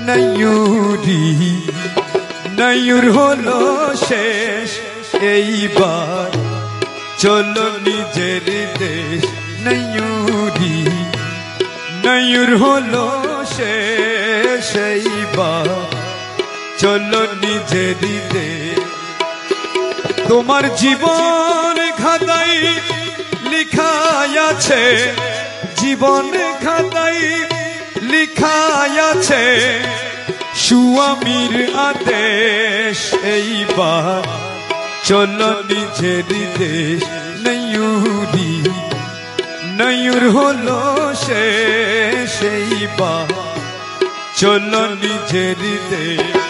নয়ুরি নয়ুর হলো শেষ এইবার চলো নিজের দেশ নয়ুরি নয়ুর হলো শেষ এইবার চলো নিজের দেশ তোমার জীবন খাতায় লিখাই আছে জীবন খাতায় লিখাই আছে স্বামীর আদেশ এইবার চলো নিজের দেশ নয়ুরি নয়ুর হলো শেষ এইবার চলো নিজের দেশ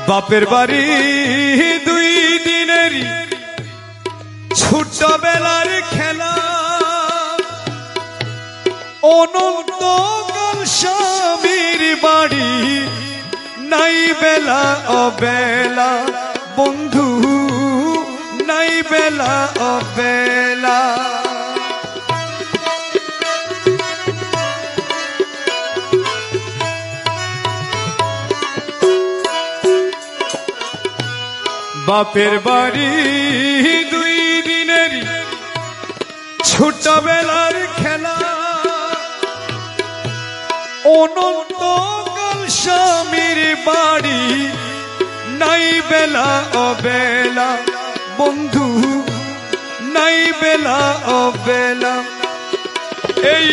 বাপের বাড়ি দুই দিনের ছোটবেলার খেলা অনন্তকাল স্বামীর বাড়ি নাই বেলা অবেলা বন্ধু নাই বেলা অবেলা বাপের বাড়ি দুই দিনের ছোটবেলার খেলা অনন্তকাল স্বামীর বাড়ি নাই বেলা অবেলা বন্ধু নাই বেলা অবেলা এই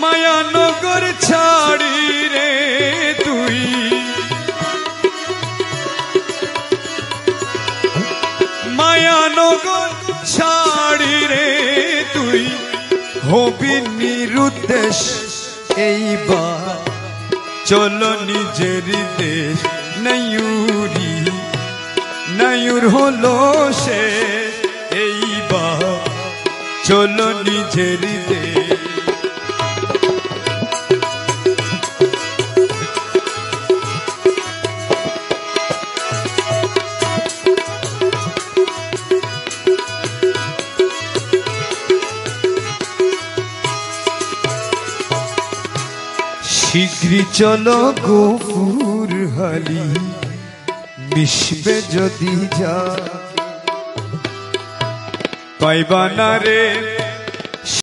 মায়ানগর ছাড়ি রে তুই মায়ানগর ছাড়ি রে তুই হবি নিরুদ্দেশ এইবার চলো নিজের দেশ নয়ুরি নয়ুর হলো শেষ এইবার চলো নিজের দেশ শীঘ্রই চলো গফুর হালি মিশবে যদি যা পাইবা না রে